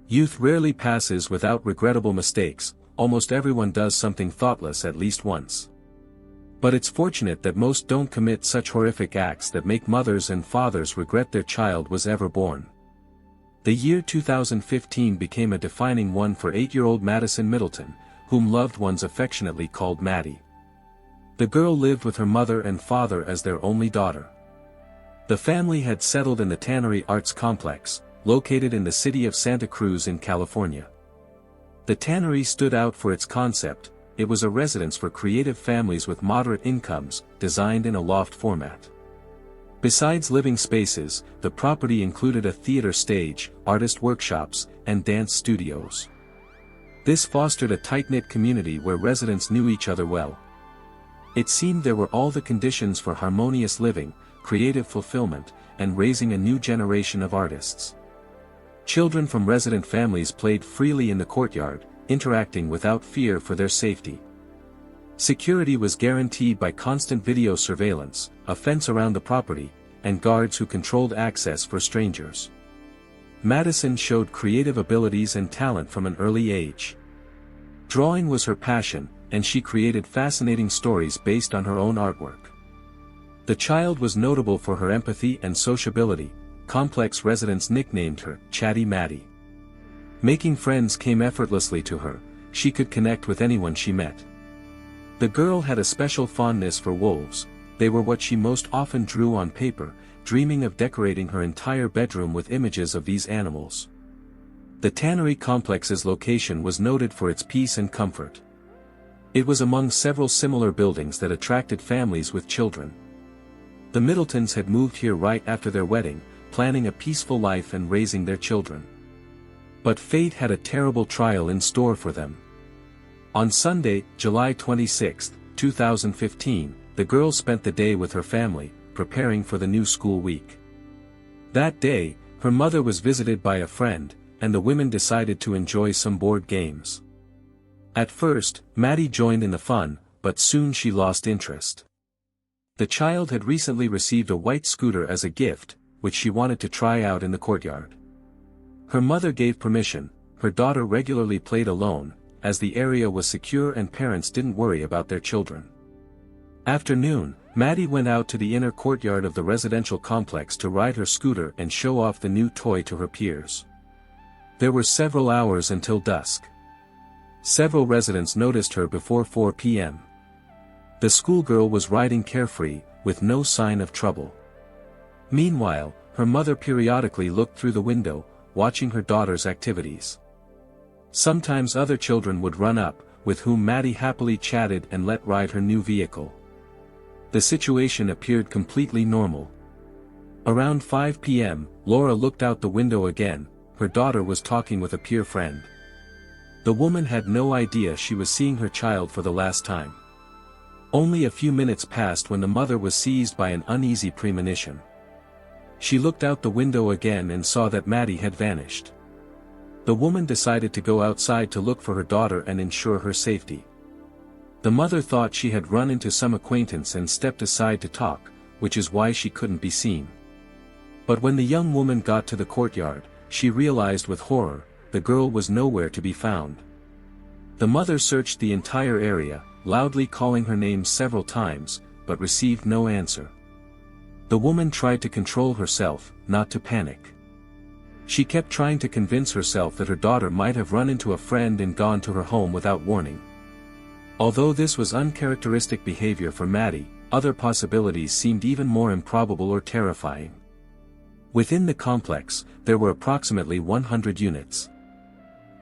Youth rarely passes without regrettable mistakes, almost everyone does something thoughtless at least once. But it's fortunate that most don't commit such horrific acts that make mothers and fathers regret their child was ever born. The year 2015 became a defining one for 8-year-old Madison Middleton, whom loved ones affectionately called Maddie. The girl lived with her mother and father as their only daughter. The family had settled in the Tannery Arts Complex, located in the city of Santa Cruz in California. The tannery stood out for its concept. It was a residence for creative families with moderate incomes, designed in a loft format. Besides living spaces, the property included a theater stage, artist workshops, and dance studios. This fostered a tight-knit community where residents knew each other well. It seemed there were all the conditions for harmonious living, creative fulfillment, and raising a new generation of artists. Children from resident families played freely in the courtyard, interacting without fear for their safety. Security was guaranteed by constant video surveillance, a fence around the property, and guards who controlled access for strangers. Madison showed creative abilities and talent from an early age. Drawing was her passion, and she created fascinating stories based on her own artwork. The child was notable for her empathy and sociability. Complex residents nicknamed her Chatty Maddie. Making friends came effortlessly to her. She could connect with anyone she met. The girl had a special fondness for wolves. They were what she most often drew on paper, dreaming of decorating her entire bedroom with images of these animals. The Tannery Complex's location was noted for its peace and comfort. It was among several similar buildings that attracted families with children. The Middletons had moved here right after their wedding, planning a peaceful life and raising their children. But fate had a terrible trial in store for them. On Sunday, July 26, 2015, the girl spent the day with her family, preparing for the new school week. That day, her mother was visited by a friend, and the women decided to enjoy some board games. At first, Maddie joined in the fun, but soon she lost interest. The child had recently received a white scooter as a gift, which she wanted to try out in the courtyard. Her mother gave permission. Her daughter regularly played alone, as the area was secure and parents didn't worry about their children. After noon, Maddie went out to the inner courtyard of the residential complex to ride her scooter and show off the new toy to her peers. There were several hours until dusk. Several residents noticed her before 4 p.m. The schoolgirl was riding carefree, with no sign of trouble. Meanwhile, her mother periodically looked through the window, watching her daughter's activities. Sometimes other children would run up, with whom Maddie happily chatted and let ride her new vehicle. The situation appeared completely normal. Around 5 p.m., Laura looked out the window again. Her daughter was talking with a peer friend. The woman had no idea she was seeing her child for the last time. Only a few minutes passed when the mother was seized by an uneasy premonition. She looked out the window again and saw that Maddie had vanished. The woman decided to go outside to look for her daughter and ensure her safety. The mother thought she had run into some acquaintance and stepped aside to talk, which is why she couldn't be seen. But when the young woman got to the courtyard, she realized with horror, the girl was nowhere to be found. The mother searched the entire area, loudly calling her name several times, but received no answer. The woman tried to control herself, not to panic. She kept trying to convince herself that her daughter might have run into a friend and gone to her home without warning. Although this was uncharacteristic behavior for Maddie, other possibilities seemed even more improbable or terrifying. Within the complex, there were approximately 100 units.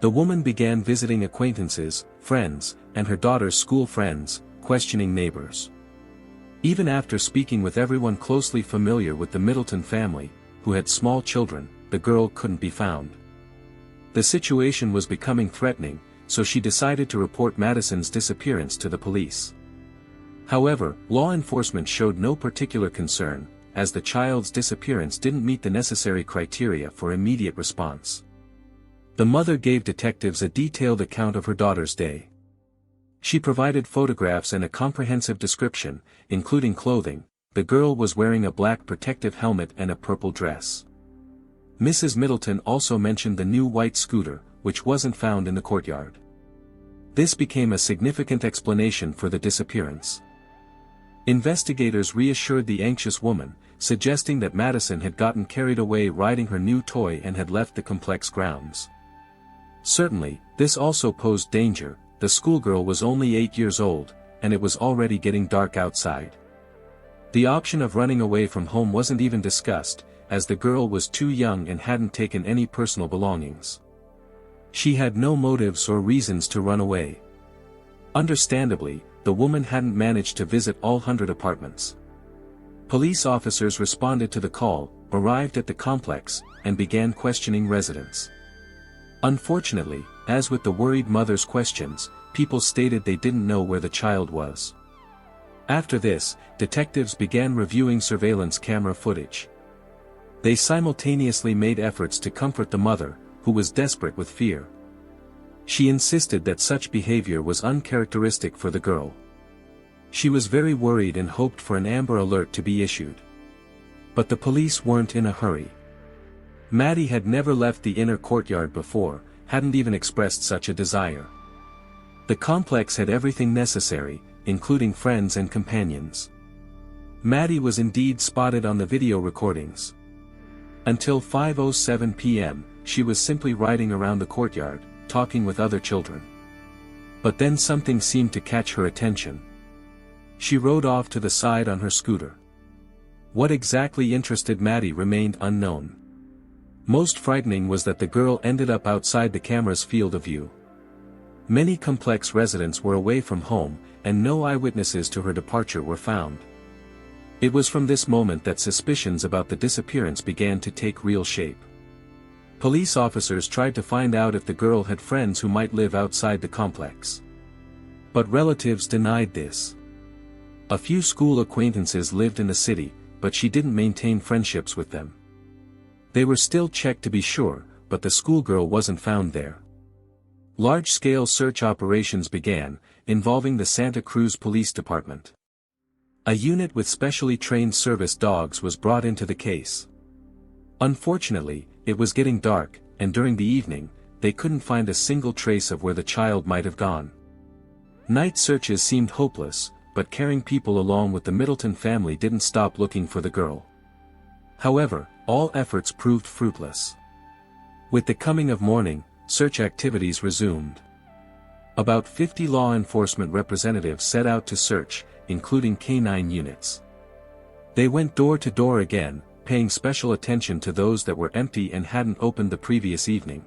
The woman began visiting acquaintances, friends, and her daughter's school friends, questioning neighbors. Even after speaking with everyone closely familiar with the Middleton family, who had small children, the girl couldn't be found. The situation was becoming threatening, so she decided to report Madison's disappearance to the police. However, law enforcement showed no particular concern, as the child's disappearance didn't meet the necessary criteria for immediate response. The mother gave detectives a detailed account of her daughter's day. She provided photographs and a comprehensive description, including clothing. The girl was wearing a black protective helmet and a purple dress. Mrs. Middleton also mentioned the new white scooter, which wasn't found in the courtyard. This became a significant explanation for the disappearance. Investigators reassured the anxious woman, suggesting that Madison had gotten carried away riding her new toy and had left the complex grounds. Certainly, this also posed danger. The schoolgirl was only 8 years old, and it was already getting dark outside. The option of running away from home wasn't even discussed, as the girl was too young and hadn't taken any personal belongings. She had no motives or reasons to run away. Understandably, the woman hadn't managed to visit all 100 apartments. Police officers responded to the call, arrived at the complex, and began questioning residents. Unfortunately, as with the worried mother's questions, people stated they didn't know where the child was. After this, detectives began reviewing surveillance camera footage. They simultaneously made efforts to comfort the mother, who was desperate with fear. She insisted that such behavior was uncharacteristic for the girl. She was very worried and hoped for an Amber Alert to be issued. But the police weren't in a hurry. Maddie had never left the inner courtyard before, hadn't even expressed such a desire. The complex had everything necessary, including friends and companions. Maddie was indeed spotted on the video recordings. Until 5:07 p.m., she was simply riding around the courtyard, talking with other children. But then something seemed to catch her attention. She rode off to the side on her scooter. What exactly interested Maddie remained unknown. Most frightening was that the girl ended up outside the camera's field of view. Many complex residents were away from home, and no eyewitnesses to her departure were found. It was from this moment that suspicions about the disappearance began to take real shape. Police officers tried to find out if the girl had friends who might live outside the complex. But relatives denied this. A few school acquaintances lived in the city, but she didn't maintain friendships with them. They were still checked to be sure, but the schoolgirl wasn't found there. Large-scale search operations began, involving the Santa Cruz Police Department. A unit with specially trained service dogs was brought into the case. Unfortunately, it was getting dark, and during the evening, they couldn't find a single trace of where the child might have gone. Night searches seemed hopeless, but carrying people along with the Middleton family didn't stop looking for the girl. However, all efforts proved fruitless. With the coming of morning, search activities resumed. About 50 law enforcement representatives set out to search, including canine units. They went door to door again, paying special attention to those that were empty and hadn't opened the previous evening.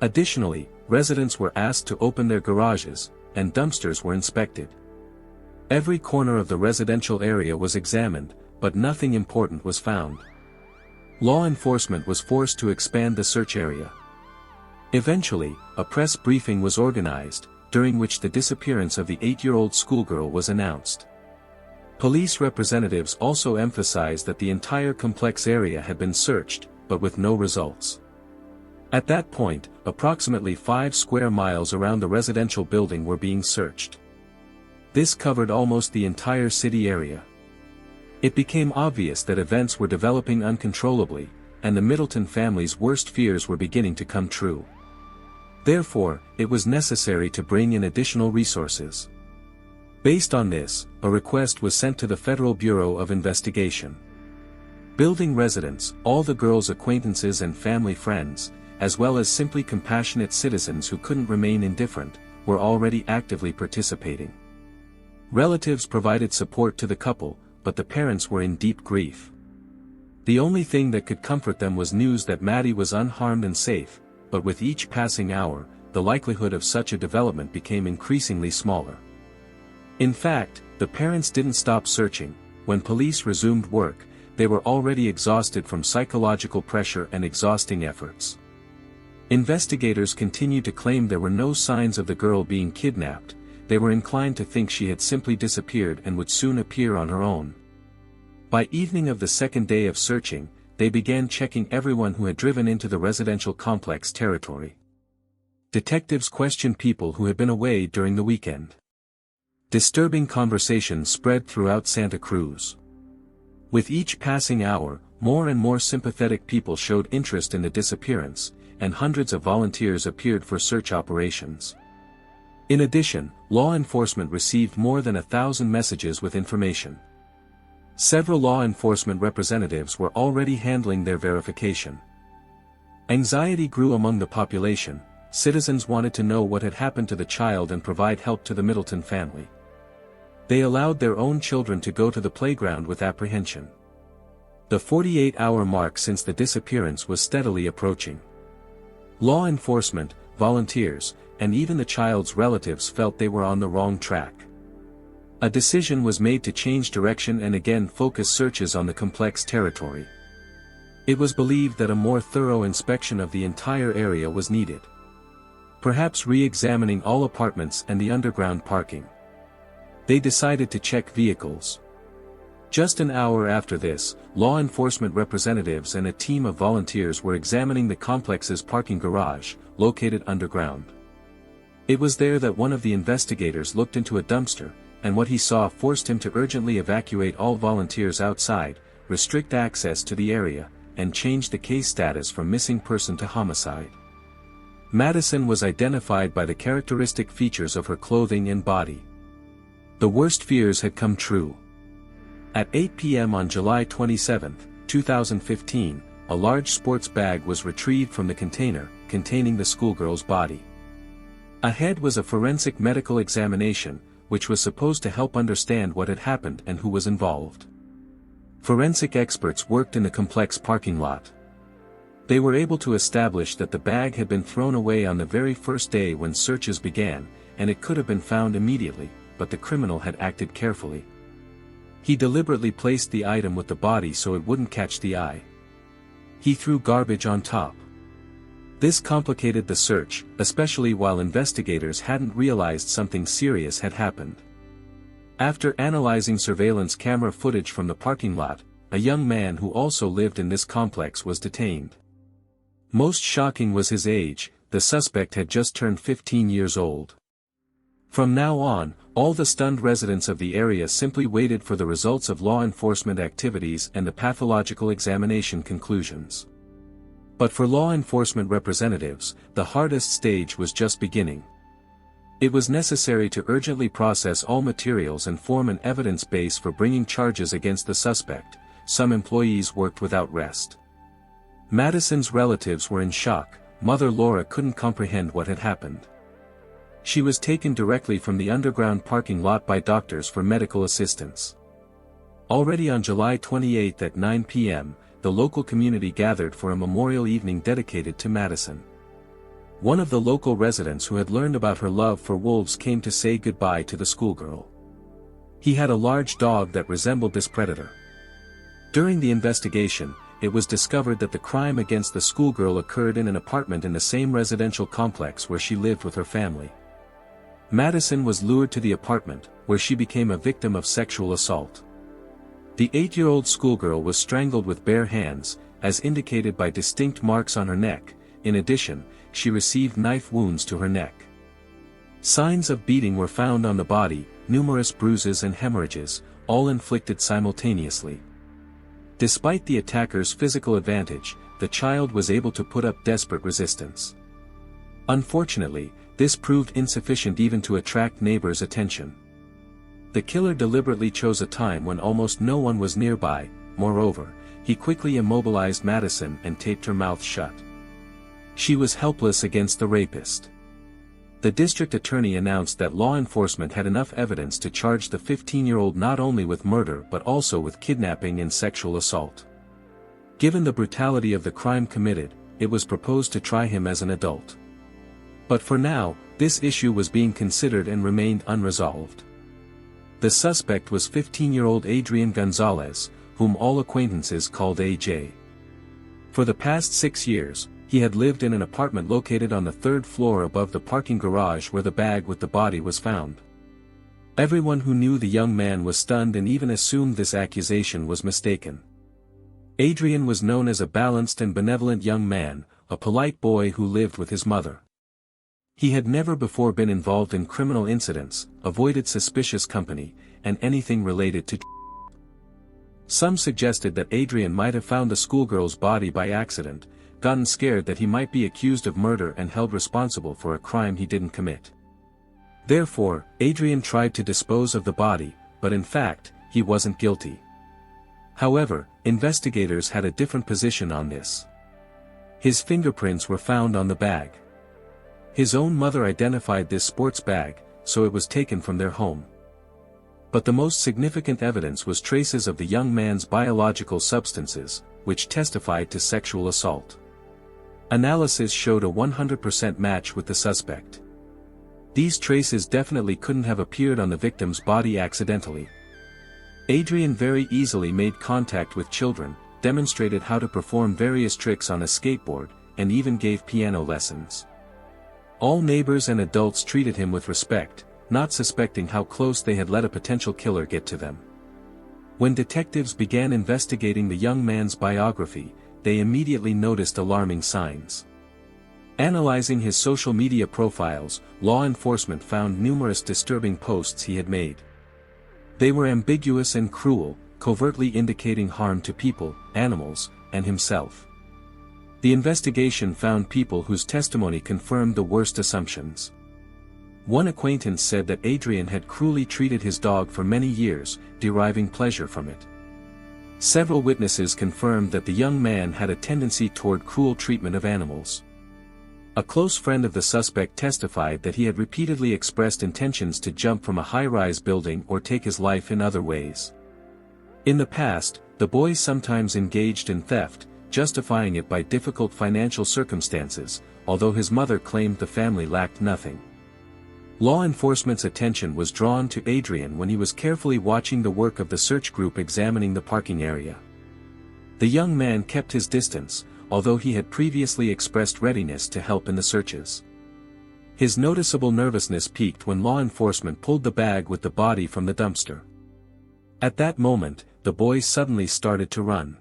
Additionally, residents were asked to open their garages, and dumpsters were inspected. Every corner of the residential area was examined, but nothing important was found. Law enforcement was forced to expand the search area. Eventually, a press briefing was organized, during which the disappearance of the 8-year-old schoolgirl was announced. Police representatives also emphasized that the entire complex area had been searched, but with no results. At that point, approximately 5 square miles around the residential building were being searched. This covered almost the entire city area. It became obvious that events were developing uncontrollably, and the Middleton family's worst fears were beginning to come true. Therefore, it was necessary to bring in additional resources. Based on this, a request was sent to the Federal Bureau of Investigation. Building residents, all the girl's acquaintances and family friends, as well as simply compassionate citizens who couldn't remain indifferent, were already actively participating. Relatives provided support to the couple, but the parents were in deep grief. The only thing that could comfort them was news that Maddie was unharmed and safe, but with each passing hour, the likelihood of such a development became increasingly smaller. In fact, the parents didn't stop searching. When police resumed work, they were already exhausted from psychological pressure and exhausting efforts. Investigators continued to claim there were no signs of the girl being kidnapped. They were inclined to think she had simply disappeared and would soon appear on her own. By evening of the second day of searching, they began checking everyone who had driven into the residential complex territory. Detectives questioned people who had been away during the weekend. Disturbing conversations spread throughout Santa Cruz. With each passing hour, more and more sympathetic people showed interest in the disappearance, and hundreds of volunteers appeared for search operations. In addition, law enforcement received more than 1,000 messages with information. Several law enforcement representatives were already handling their verification. Anxiety grew among the population. Citizens wanted to know what had happened to the child and provide help to the Middleton family. They allowed their own children to go to the playground with apprehension. The 48-hour mark since the disappearance was steadily approaching. Law enforcement, volunteers, and even the child's relatives felt they were on the wrong track. A decision was made to change direction and again focus searches on the complex territory. It was believed that a more thorough inspection of the entire area was needed. Perhaps re-examining all apartments and the underground parking. They decided to check vehicles. Just an hour after this, law enforcement representatives and a team of volunteers were examining the complex's parking garage, located underground. It was there that one of the investigators looked into a dumpster, and what he saw forced him to urgently evacuate all volunteers outside, restrict access to the area, and change the case status from missing person to homicide. Madison was identified by the characteristic features of her clothing and body. The worst fears had come true. At 8 p.m. on July 27, 2015, a large sports bag was retrieved from the container, containing the schoolgirl's body. Ahead was a forensic medical examination, which was supposed to help understand what had happened and who was involved. Forensic experts worked in the complex parking lot. They were able to establish that the bag had been thrown away on the very first day when searches began, and it could have been found immediately, but the criminal had acted carefully. He deliberately placed the item with the body so it wouldn't catch the eye. He threw garbage on top. This complicated the search, especially while investigators hadn't realized something serious had happened. After analyzing surveillance camera footage from the parking lot, a young man who also lived in this complex was detained. Most shocking was his age. The suspect had just turned 15 years old. From now on, all the stunned residents of the area simply waited for the results of law enforcement activities and the pathological examination conclusions. But for law enforcement representatives, the hardest stage was just beginning. It was necessary to urgently process all materials and form an evidence base for bringing charges against the suspect. Some employees worked without rest. Madison's relatives were in shock. Mother Laura couldn't comprehend what had happened. She was taken directly from the underground parking lot by doctors for medical assistance. Already on July 28 at 9 p.m., the local community gathered for a memorial evening dedicated to Madison. One of the local residents who had learned about her love for wolves came to say goodbye to the schoolgirl. He had a large dog that resembled this predator. During the investigation, it was discovered that the crime against the schoolgirl occurred in an apartment in the same residential complex where she lived with her family. Madison was lured to the apartment, where she became a victim of sexual assault. The 8-year-old schoolgirl was strangled with bare hands, as indicated by distinct marks on her neck. In addition, she received knife wounds to her neck. Signs of beating were found on the body, numerous bruises and hemorrhages, all inflicted simultaneously. Despite the attacker's physical advantage, the child was able to put up desperate resistance. Unfortunately, this proved insufficient even to attract neighbors' attention. The killer deliberately chose a time when almost no one was nearby. Moreover, he quickly immobilized Madison and taped her mouth shut. She was helpless against the rapist. The district attorney announced that law enforcement had enough evidence to charge the 15-year-old not only with murder but also with kidnapping and sexual assault. Given the brutality of the crime committed, it was proposed to try him as an adult. But for now, this issue was being considered and remained unresolved. The suspect was 15-year-old Adrian Gonzalez, whom all acquaintances called AJ. For the past 6 years, he had lived in an apartment located on the 3rd floor above the parking garage where the bag with the body was found. Everyone who knew the young man was stunned and even assumed this accusation was mistaken. Adrian was known as a balanced and benevolent young man, a polite boy who lived with his mother. He had never before been involved in criminal incidents, avoided suspicious company, and anything related to Some suggested that Adrian might have found the schoolgirl's body by accident, gotten scared that he might be accused of murder and held responsible for a crime he didn't commit. Therefore, Adrian tried to dispose of the body, but in fact, he wasn't guilty. However, investigators had a different position on this. His fingerprints were found on the bag. His own mother identified this sports bag, so it was taken from their home. But the most significant evidence was traces of the young man's biological substances, which testified to sexual assault. Analysis showed a 100% match with the suspect. These traces definitely couldn't have appeared on the victim's body accidentally. Adrian very easily made contact with children, demonstrated how to perform various tricks on a skateboard, and even gave piano lessons. All neighbors and adults treated him with respect, not suspecting how close they had let a potential killer get to them. When detectives began investigating the young man's biography, they immediately noticed alarming signs. Analyzing his social media profiles, law enforcement found numerous disturbing posts he had made. They were ambiguous and cruel, covertly indicating harm to people, animals, and himself. The investigation found people whose testimony confirmed the worst assumptions. One acquaintance said that Adrian had cruelly treated his dog for many years, deriving pleasure from it. Several witnesses confirmed that the young man had a tendency toward cruel treatment of animals. A close friend of the suspect testified that he had repeatedly expressed intentions to jump from a high-rise building or take his life in other ways. In the past, the boy sometimes engaged in theft, justifying it by difficult financial circumstances, although his mother claimed the family lacked nothing. Law enforcement's attention was drawn to Adrian when he was carefully watching the work of the search group examining the parking area. The young man kept his distance, although he had previously expressed readiness to help in the searches. His noticeable nervousness peaked when law enforcement pulled the bag with the body from the dumpster. At that moment, the boy suddenly started to run.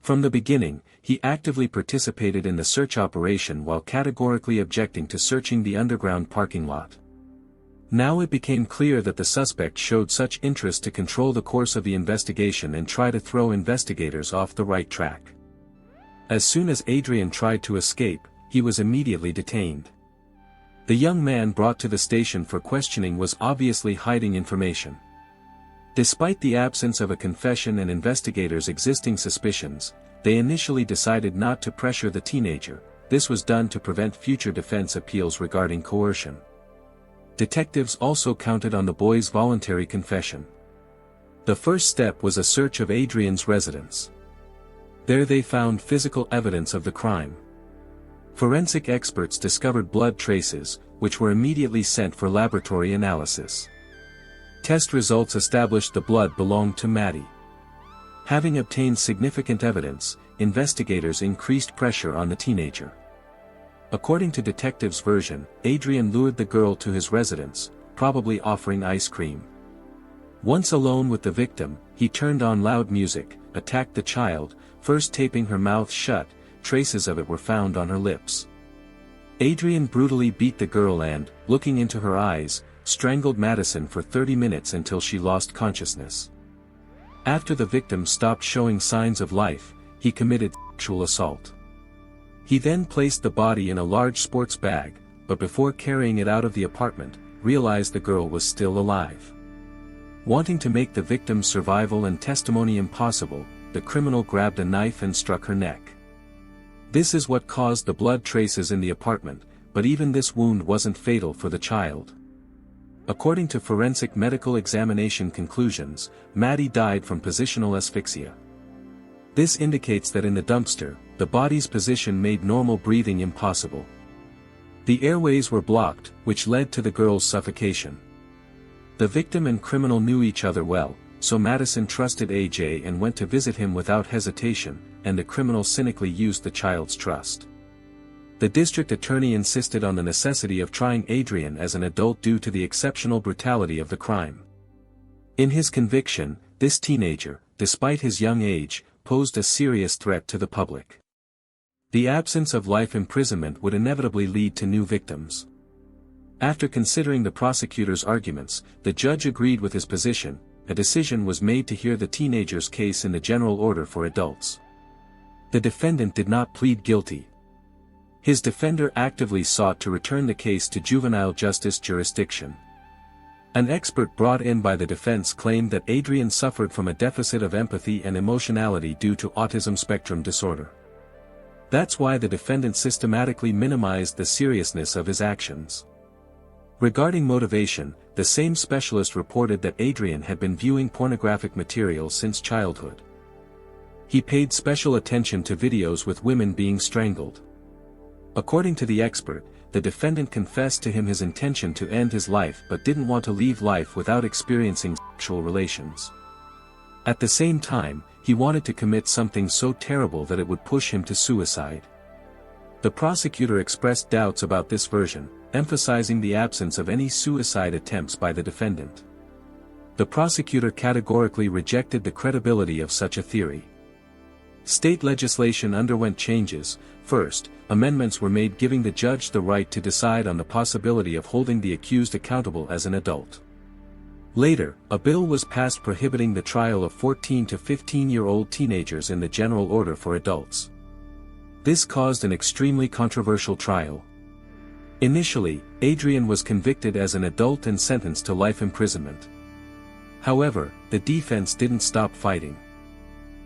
From the beginning, he actively participated in the search operation while categorically objecting to searching the underground parking lot. Now it became clear that the suspect showed such interest to control the course of the investigation and try to throw investigators off the right track. As soon as Adrian tried to escape, he was immediately detained. The young man brought to the station for questioning was obviously hiding information. Despite the absence of a confession and investigators' existing suspicions, they initially decided not to pressure the teenager. This was done to prevent future defense appeals regarding coercion. Detectives also counted on the boy's voluntary confession. The first step was a search of Adrian's residence. There they found physical evidence of the crime. Forensic experts discovered blood traces, which were immediately sent for laboratory analysis. Test results established the blood belonged to Maddie. Having obtained significant evidence, investigators increased pressure on the teenager. According to detectives' version, Adrian lured the girl to his residence, probably offering ice cream. Once alone with the victim, he turned on loud music, attacked the child, first taping her mouth shut. Traces of it were found on her lips. Adrian brutally beat the girl and, looking into her eyes, strangled Madison for 30 minutes until she lost consciousness. After the victim stopped showing signs of life, he committed sexual assault. He then placed the body in a large sports bag, but before carrying it out of the apartment, realized the girl was still alive. Wanting to make the victim's survival and testimony impossible, the criminal grabbed a knife and struck her neck. This is what caused the blood traces in the apartment, but even this wound wasn't fatal for the child. According to forensic medical examination conclusions, Maddie died from positional asphyxia. This indicates that in the dumpster, the body's position made normal breathing impossible. The airways were blocked, which led to the girl's suffocation. The victim and criminal knew each other well, so Madison trusted AJ and went to visit him without hesitation, and the criminal cynically used the child's trust. The district attorney insisted on the necessity of trying Adrian as an adult due to the exceptional brutality of the crime. In his conviction, this teenager, despite his young age, posed a serious threat to the public. The absence of life imprisonment would inevitably lead to new victims. After considering the prosecutor's arguments, the judge agreed with his position, a decision was made to hear the teenager's case in the general order for adults. The defendant did not plead guilty. His defender actively sought to return the case to juvenile justice jurisdiction. An expert brought in by the defense claimed that Adrian suffered from a deficit of empathy and emotionality due to autism spectrum disorder. That's why the defendant systematically minimized the seriousness of his actions. Regarding motivation, the same specialist reported that Adrian had been viewing pornographic material since childhood. He paid special attention to videos with women being strangled. According to the expert, the defendant confessed to him his intention to end his life but didn't want to leave life without experiencing sexual relations. At the same time, he wanted to commit something so terrible that it would push him to suicide. The prosecutor expressed doubts about this version, emphasizing the absence of any suicide attempts by the defendant. The prosecutor categorically rejected the credibility of such a theory. State legislation underwent changes. First, amendments were made giving the judge the right to decide on the possibility of holding the accused accountable as an adult. Later, a bill was passed prohibiting the trial of 14 to 15-year-old teenagers in the general order for adults. This caused an extremely controversial trial. Initially, Adrian was convicted as an adult and sentenced to life imprisonment. However, the defense didn't stop fighting.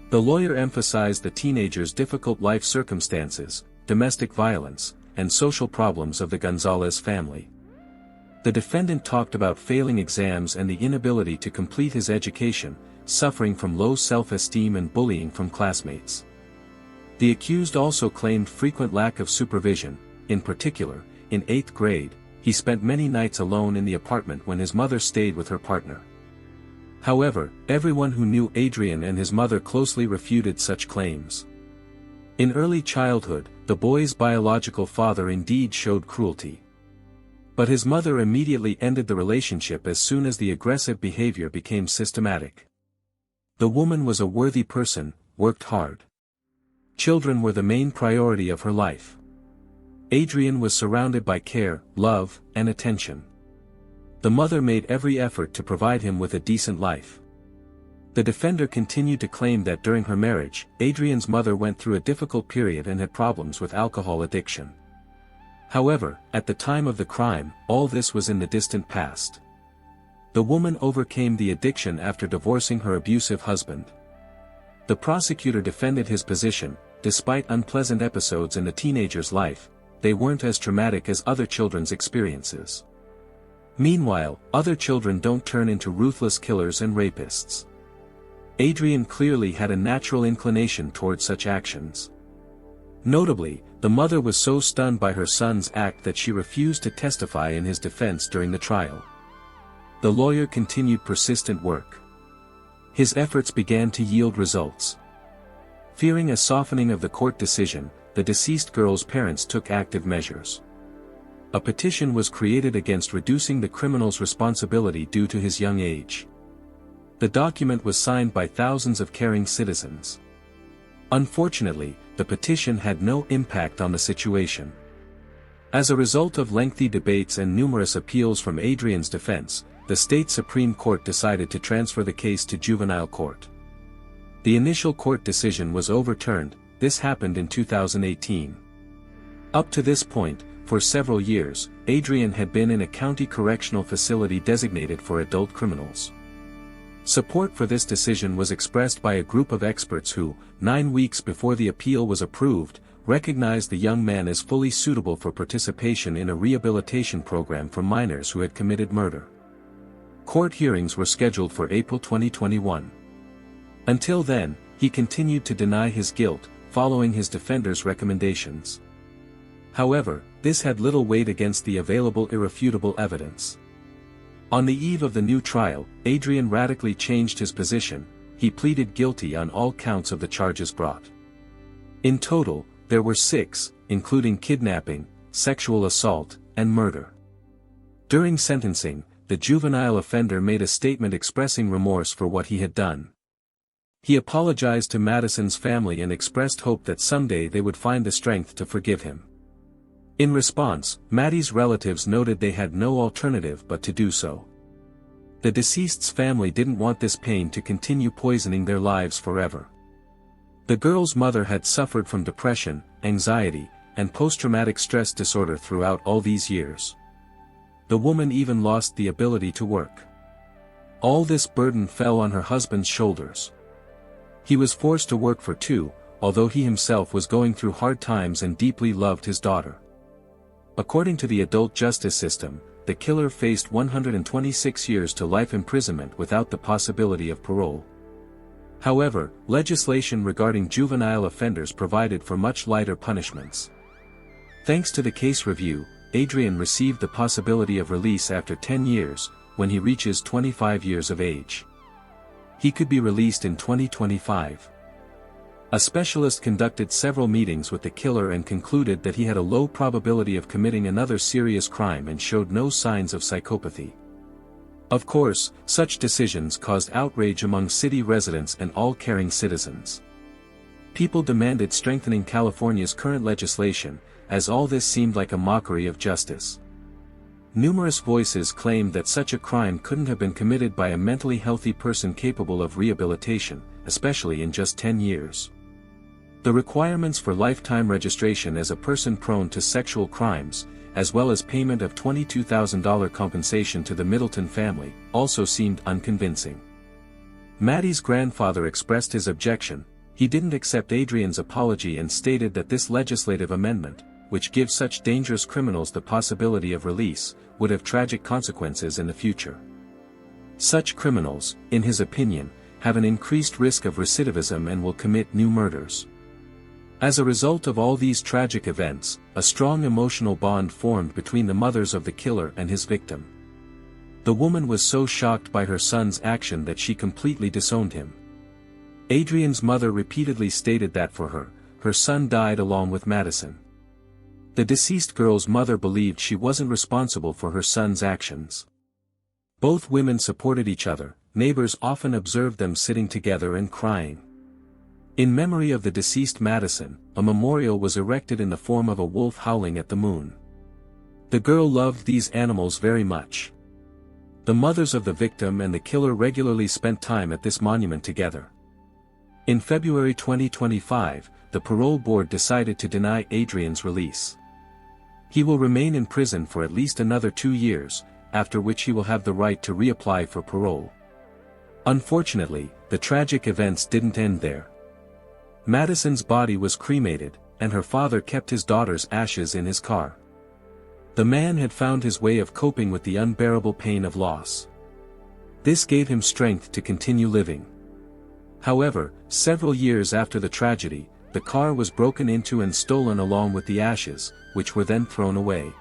The lawyer emphasized the teenager's difficult life circumstances, domestic violence, and social problems of the Gonzalez family. The defendant talked about failing exams and the inability to complete his education, suffering from low self-esteem and bullying from classmates. The accused also claimed frequent lack of supervision. In particular, in 8th grade, he spent many nights alone in the apartment when his mother stayed with her partner. However, everyone who knew Adrian and his mother closely refuted such claims. In early childhood, the boy's biological father indeed showed cruelty. But his mother immediately ended the relationship as soon as the aggressive behavior became systematic. The woman was a worthy person, worked hard. Children were the main priority of her life. Adrian was surrounded by care, love, and attention. The mother made every effort to provide him with a decent life. The defender continued to claim that during her marriage, Adrian's mother went through a difficult period and had problems with alcohol addiction. However, at the time of the crime, all this was in the distant past. The woman overcame the addiction after divorcing her abusive husband. The prosecutor defended his position. Despite unpleasant episodes in the teenager's life, they weren't as traumatic as other children's experiences. Meanwhile, other children don't turn into ruthless killers and rapists. Adrian clearly had a natural inclination towards such actions. Notably, the mother was so stunned by her son's act that she refused to testify in his defense during the trial. The lawyer continued persistent work. His efforts began to yield results. Fearing a softening of the court decision, the deceased girl's parents took active measures. A petition was created against reducing the criminal's responsibility due to his young age. The document was signed by thousands of caring citizens. Unfortunately, the petition had no impact on the situation. As a result of lengthy debates and numerous appeals from Adrian's defense, the state Supreme Court decided to transfer the case to juvenile court. The initial court decision was overturned. This happened in 2018. Up to this point, for several years, Adrian had been in a county correctional facility designated for adult criminals. Support for this decision was expressed by a group of experts who, 9 weeks before the appeal was approved, recognized the young man as fully suitable for participation in a rehabilitation program for minors who had committed murder. Court hearings were scheduled for April 2021. Until then, he continued to deny his guilt, following his defender's recommendations. However, this had little weight against the available irrefutable evidence. On the eve of the new trial, Adrian radically changed his position. He pleaded guilty on all counts of the charges brought. In total, there were 6, including kidnapping, sexual assault, and murder. During sentencing, the juvenile offender made a statement expressing remorse for what he had done. He apologized to Madison's family and expressed hope that someday they would find the strength to forgive him. In response, Maddie's relatives noted they had no alternative but to do so. The deceased's family didn't want this pain to continue poisoning their lives forever. The girl's mother had suffered from depression, anxiety, and post-traumatic stress disorder throughout all these years. The woman even lost the ability to work. All this burden fell on her husband's shoulders. He was forced to work for two, although he himself was going through hard times and deeply loved his daughter. According to the adult justice system, the killer faced 126 years to life imprisonment without the possibility of parole. However, legislation regarding juvenile offenders provided for much lighter punishments. Thanks to the case review, Adrian received the possibility of release after 10 years, when he reaches 25 years of age. He could be released in 2025. A specialist conducted several meetings with the killer and concluded that he had a low probability of committing another serious crime and showed no signs of psychopathy. Of course, such decisions caused outrage among city residents and all caring citizens. People demanded strengthening California's current legislation, as all this seemed like a mockery of justice. Numerous voices claimed that such a crime couldn't have been committed by a mentally healthy person capable of rehabilitation, especially in just 10 years. The requirements for lifetime registration as a person prone to sexual crimes, as well as payment of $22,000 compensation to the Middleton family, also seemed unconvincing. Maddie's grandfather expressed his objection. He didn't accept Adrian's apology and stated that this legislative amendment, which gives such dangerous criminals the possibility of release, would have tragic consequences in the future. Such criminals, in his opinion, have an increased risk of recidivism and will commit new murders. As a result of all these tragic events, a strong emotional bond formed between the mothers of the killer and his victim. The woman was so shocked by her son's action that she completely disowned him. Adrian's mother repeatedly stated that for her, her son died along with Madison. The deceased girl's mother believed she wasn't responsible for her son's actions. Both women supported each other. Neighbors often observed them sitting together and crying. In memory of the deceased Madison, a memorial was erected in the form of a wolf howling at the moon. The girl loved these animals very much. The mothers of the victim and the killer regularly spent time at this monument together. In February 2025, the parole board decided to deny Adrian's release. He will remain in prison for at least another 2 years, after which he will have the right to reapply for parole. Unfortunately, the tragic events didn't end there. Madison's body was cremated, and her father kept his daughter's ashes in his car. The man had found his way of coping with the unbearable pain of loss. This gave him strength to continue living. However, several years after the tragedy, the car was broken into and stolen along with the ashes, which were then thrown away.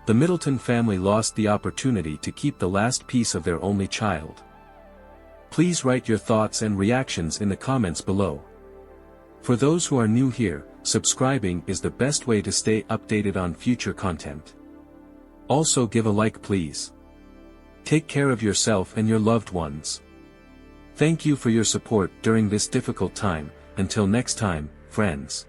The Middleton family lost the opportunity to keep the last piece of their only child. Please write your thoughts and reactions in the comments below. For those who are new here, subscribing is the best way to stay updated on future content. Also give a like please. Take care of yourself and your loved ones. Thank you for your support during this difficult time. Until next time, friends.